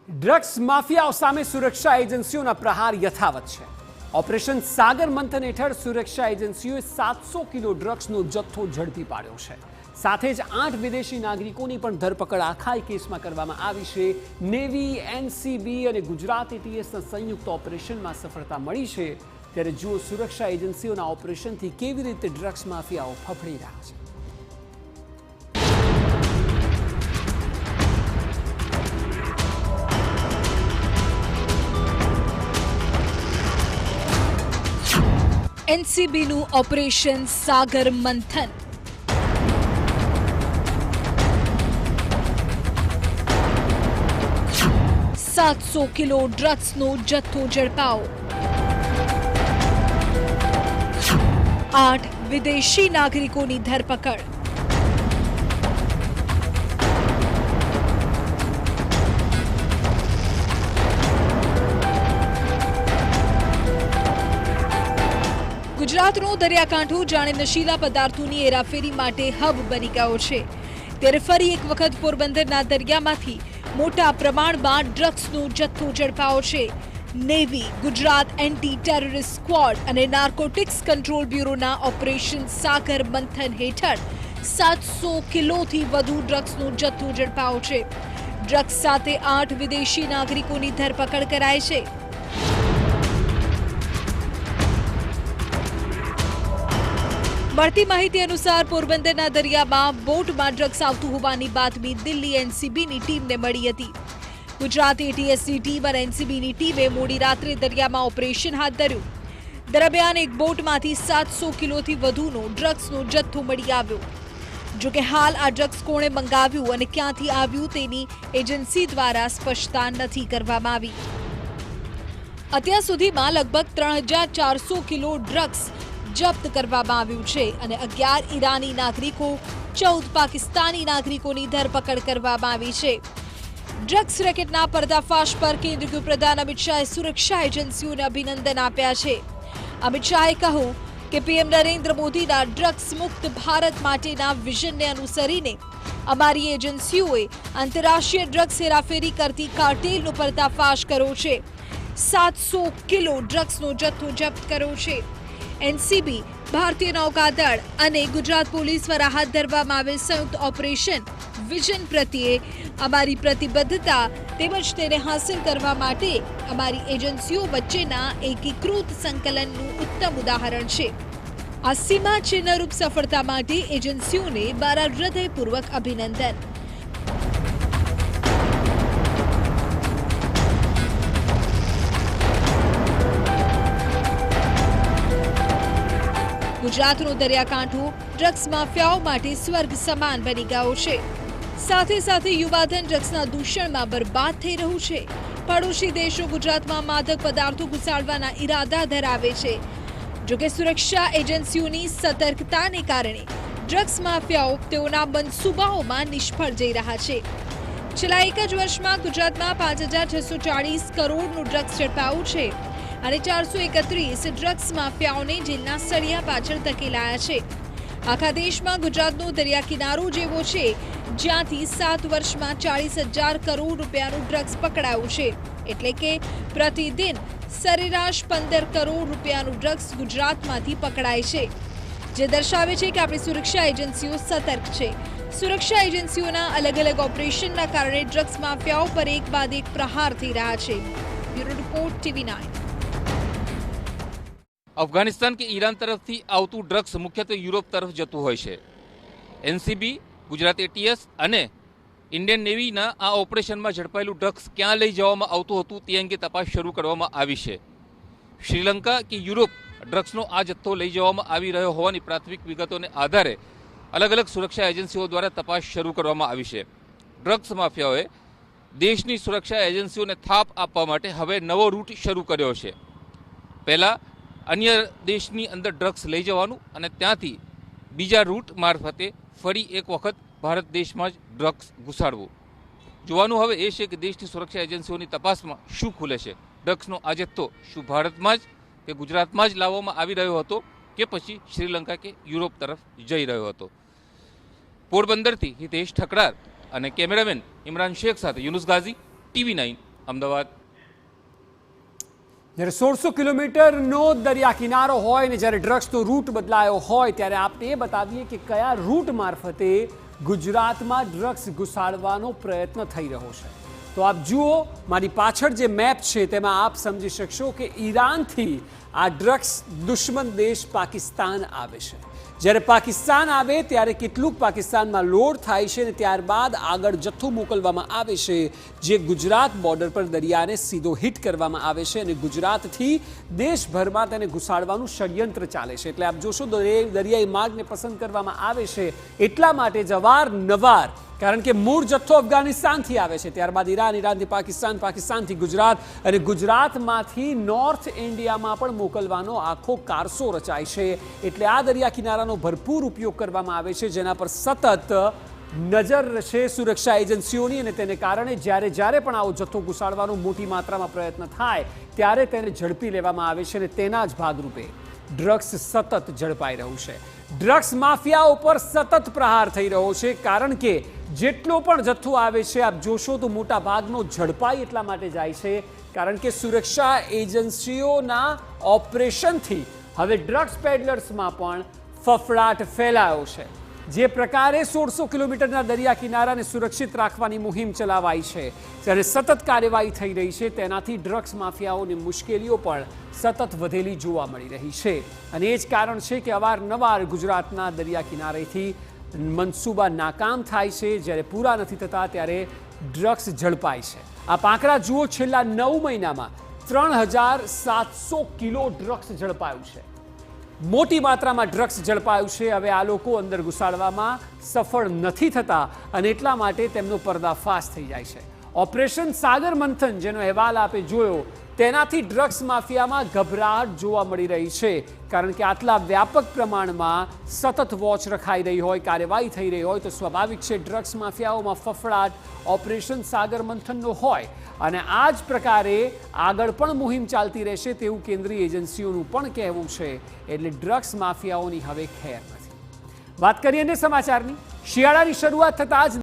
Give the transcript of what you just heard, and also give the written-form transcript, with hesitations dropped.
Drugs માફિયાઓ સામે સુરક્ષા એજન્સીઓના પ્રહાર યથાવત છે। ઓપરેશન સાગર મંથન હેઠળ સુરક્ષા એજન્સીઓએ 700 કિલો ડ્રગ્સનો જથ્થો ઝડપી પાડ્યો છે। સાથે જ 8 વિદેશી નાગરિકોની પણ ધરપકડ આખાઈ કેસમાં કરવામાં આવી છે। નેવી, એનસીબી અને ગુજરાત એટીએસના સંયુક્ત ઓપરેશનમાં સફળતા મળી છે। ત્યારે જુઓ સુરક્ષા એજન્સીઓના ઓપરેશનથી કેવી રીતે ડ્રગ્સ માફિયાઓ ફફડી રહ્યા છે। એનસીબીનું ઓપરેશન સાગર મંથન। $700 કિલો ડ્રગ્સનો જથ્થો ઝડપાયો। 8 વિદેશી નાગરિકોની ધરપકડ। ગુજરાતનો દરિયાકાંઠો જાણે નશીલા પદાર્થોની હેરાફેરી માટે હબ બની ગયો છે। ત્યારે ફરી એક વખત પોરબંદરના દરિયામાંથી મોટા પ્રમાણમાં ડ્રગ્સનો જથ્થો ઝડપાયો છે। Navy, Gujarat anti terrorist squad અને નાર્કોટિક્સ કંટ્રોલ બ્યુરોના ઓપરેશન સાગર મંથન હેઠળ 700 કિલોથી વધુ ડ્રગ્સનો જથ્થો ઝડપાયો છે। ડ્રગ્સ સાથે 8 વિદેશી નાગરિકોની ધરપકડ કરાઈ છે। મળતી માહિતી અનુસાર પોરબંદરના દરિયામાં બોટમાં ડ્રગ્સ આવતું હોવાની બાતમી દિલ્હી એનસીબીની ટીમને મળી હતી। ગુજરાત એટીએસની ટીમ અને એનસીબીની ટીમે મોડી રાત્રે દરિયામાં ઓપરેશન હાથ ધર્યું। દરમિયાન એક બોટમાંથી 700 કિલોથી વધુનો ડ્રગ્સનો જથ્થો મળી આવ્યો। જોકે હાલ આ ડ્રગ્સ કોણે મંગાવ્યું અને ક્યાંથી આવ્યું તેની એજન્સી દ્વારા સ્પષ્ટતા નથી કરવામાં આવી। અત્યાર સુધીમાં લગભગ 3400 કિલો ડ્રગ્સ જપ્ત કરવામાં આવ્યું છે અને 11 ઈરાની નાગરિકો, 14 પાકિસ્તાની નાગરિકોની ધરપકડ કરવામાં આવી છે। ડ્રગ્સ રેકેટના પર્દાફાશ પર કેન્દ્રીય ગૃહપ્રધાન અમિત શાહે સુરક્ષા એજન્સીઓને અભિનંદન આપ્યા છે। અમિત શાહે કહ્યું કે પીએમ નરેન્દ્ર મોદીના ડ્રગ્સ મુક્ત ભારત માટેના વિઝનને અનુસરીને અમારી એજન્સીઓએ આંતરરાષ્ટ્રીય ડ્રગ્સ હેરાફેરી કરતી કાર્ટેલનો પર્દાફાશ કર્યો છે। 700 કિલો ડ્રગ્સનો જથ્થો જપ્ત કર્યો છે। એનસીબી, ભારતીય નૌકાદળ અને ગુજરાત પોલીસ દ્વારા હાથ ધરવામાં આવેલ સંયુક્ત ઓપરેશન વિઝન પ્રત્યે અમારી પ્રતિબદ્ધતા તેમજ તેને હાંસલ કરવા માટે અમારી એજન્સીઓ વચ્ચેના એકીકૃત સંકલનનું ઉત્તમ ઉદાહરણ છે। આ સીમાચિહ્નરૂપ સફળતા માટે એજન્સીઓને મારા હૃદયપૂર્વક અભિનંદન। ગુજરાતનો દરિયાકાંઠો ડ્રગ્સ માફિયાઓ માટે સ્વર્ગ સમાન બની ગયો છે। સાથે સાથે યુવાધન ડ્રગ્સના દૂષણમાં બરબાદ થઈ રહ્યું છે। પડોશી દેશો ગુજરાતમાં માદક પદાર્થો ઘુસાડવાના ઈરાદા ધરાવે છે। જોકે સુરક્ષા એજન્સીઓની સતર્કતાને કારણે ડ્રગ્સ માફિયાઓ તેઓના મનસૂબાઓમાં નિષ્ફળ જઈ રહ્યા છે। છેલ્લા એક જ વર્ષમાં ગુજરાતમાં 5640 કરોડનું ડ્રગ્સ ઝડપાયું છે અને 431 ડ્રગ્સ માફિયાઓને જેલના સળિયા પાછળ ધકેલાયા છે। આખા દેશમાં ગુજરાતનો દરિયા કિનારો જેવો છે જ્યાંથી 7 વર્ષમાં 40,000 કરોડ રૂપિયાનું ડ્રગ્સ પકડાયું છે। એટલે કે પ્રતિદિન સરેરાશ 15 કરોડ રૂપિયાનું ડ્રગ્સ ગુજરાતમાંથી પકડાય છે, જે દર્શાવે છે કે આપણી સુરક્ષા એજન્સીઓ સતર્ક છે। સુરક્ષા એજન્સીઓના અલગ અલગ ઓપરેશનના કારણે ડ્રગ્સ માફિયાઓ પર એક બાદ એક પ્રહાર થઈ રહ્યા છે। Bureau report TV9। અફઘાનિસ્તાન કે ઈરાન તરફથી આવતું ડ્રગ્સ મુખ્યત્વે યુરોપ તરફ જતું હોય છે। એનસીબી, ગુજરાત એટીએસ અને ઇન્ડિયન નેવીના આ ઓપરેશનમાં ઝડપાયેલું ડ્રગ્સ ક્યાં લઈ જવામાં આવતું હતું તે અંગે તપાસ શરૂ કરવામાં આવી છે। શ્રીલંકા કે યુરોપ ડ્રગ્સનો આ જથ્થો લઈ જવામાં આવી રહ્યો હોવાની પ્રાથમિક વિગતોને આધારે અલગ અલગ સુરક્ષા એજન્સીઓ દ્વારા તપાસ શરૂ કરવામાં આવી છે। ડ્રગ્સ માફિયાઓએ દેશની સુરક્ષા એજન્સીઓને થાપ આપવા માટે હવે નવો રૂટ શરૂ કર્યો છે। પહેલાં અન્ય દેશની અંદર ડ્રગ્સ લઈ જવાનું અને ત્યાંથી બીજા રૂટ મારફતે ફરી એક વખત ભારત દેશમાં જ ડ્રગ્સ ઘુસાડવું। જોવાનું હવે એ છે કે દેશની સુરક્ષા એજન્સીઓની તપાસમાં શું ખુલે છે। ડ્રગ્સનો આ જથ્થો શું ભારતમાં જ કે ગુજરાતમાં જ લાવવામાં આવી રહ્યો હતો કે પછી શ્રીલંકા કે યુરોપ તરફ જઈ રહ્યો હતો। પોરબંદરથી હિતેશ ઠકરાર અને કેમેરામેન ઇમરાન શેખ સાથે યુનુસ ગાઝી, TV9 અમદાવાદ. જ્યારે 1600 કિલોમીટરનો દરિયા કિનારો હોય ને જ્યારે ડ્રગ્સનો રૂટ બદલાયો હોય ત્યારે આપણે એ બતાવીએ કે કયા રૂટ મારફતે ગુજરાતમાં ડ્રગ્સ ઘુસાડવાનો પ્રયત્ન થઈ રહ્યો છે. તો આપ જુઓ, મારી પાછળ જે મેપ છે તેમાં આપ સમજી શકશો કે ઈરાનથી આ ડ્રગ્સ દુશ્મન દેશ પાકિસ્તાન આવે છે. જ્યારે પાકિસ્તાન આવે ત્યારે કેટલુંક પાકિસ્તાનમાં લોડ થાય છે અને ત્યારબાદ આગળ જથ્થો મોકલવામાં આવે છે જે ગુજરાત બોર્ડર પર દરિયાને સીધો હિટ કરવામાં આવે છે અને ગુજરાતથી દેશભરમાં તેને ઘુસાડવાનું ષડયંત્ર ચાલે છે. એટલે આપ જોશો દરિયાઈ માર્ગને પસંદ કરવામાં આવે છે એટલા માટે જ અવારનવાર, કારણ કે મૂળ જથ્થો અફઘાનિસ્તાનથી આવે છે, ત્યારબાદ ઈરાનથી પાકિસ્તાન, પાકિસ્તાનથી ગુજરાત અને ગુજરાતમાંથી નોર્થ ઇન્ડિયામાં પણ મોકલવાનો આખો કારસો રચાય છે. એટલે આ દરિયા કિનારાનો ભરપૂર ઉપયોગ કરવામાં આવે છે જેના પર સતત નજર છે સુરક્ષા એજન્સીઓની અને તેને કારણે જ્યારે પણ આવો જથ્થો ઘુસાડવાનો મોટી માત્રામાં પ્રયત્ન થાય ત્યારે તેને ઝડપી લેવામાં આવે છે અને તેના જ ભાગરૂપે ડ્રગ્સ સતત ઝડપાઈ રહ્યું છે. ડ્રગ્સ માફિયાઓ પર સતત પ્રહાર થઈ રહ્યો છે કારણ કે જેટલો પણ જથ્થો આવે છે આપ જોશો તો મોટા ભાગનો ઝડપાઈ એટલા માટે જાય છે કારણ કે સુરક્ષા એજન્સીઓના ઓપરેશનથી હવે ડ્રગ્સ પેડલર્સમાં પણ ફફડાટ ફેલાયો છે. જે પ્રકારે 1600 કિલોમીટરના દરિયા કિનારાને સુરક્ષિત રાખવાની મુહિમ ચલાવાઈ છે ત્યારે સતત કાર્યવાહી થઈ રહી છે તેનાથી ડ્રગ્સ માફિયાઓની મુશ્કેલીઓ પણ સતત વધેલી જોવા મળી રહી છે. અને એ જ કારણ છે કે અવારનવાર ગુજરાતના દરિયા કિનારેથી મનસૂબા નાકામ થાય છે. જ્યારે પૂરા નથી થતા ત્યારે ડ્રગ્સ ઝડપાય છે. આ આંકડા જુઓ, છેલ્લા 9 મહિનામાં 3700 કિલો ડ્રગ્સ ઝડપાયું છે. મોટી માત્રામાં ડ્રગ્સ ઝડપાયું છે. હવે આ લોકો અંદર ઘુસાડવામાં સફળ નથી થતા અને એટલા માટે તેમનો પર્દાફાશ થઈ જાય છે. ઓપરેશન સાગર મંથન જેનો અહેવાલ આપે જોયો તેનાથી ડ્રગ્સ માફિયામાં ગભરાટ જોવા મળી રહી છે કારણ કે આટલા વ્યાપક પ્રમાણમાં સતત વોચ રખાઈ રહી હોય, કાર્યવાહી થઈ રહી હોય તો સ્વાભાવિક છે ડ્રગ્સ માફિયાઓમાં ફફડાટ ઓપરેશન સાગર મંથનનો હોય. અને આ જ પ્રકારે આગળ પણ મુહિમ ચાલતી રહેશે તેવું કેન્દ્રીય એજન્સીઓનું પણ કહેવું છે. એટલે ડ્રગ્સ માફિયાઓની હવે ખેર નથી. વાત કરીએ અન્ય સમાચારની. શિયાળાની શરૂઆત થતાં જ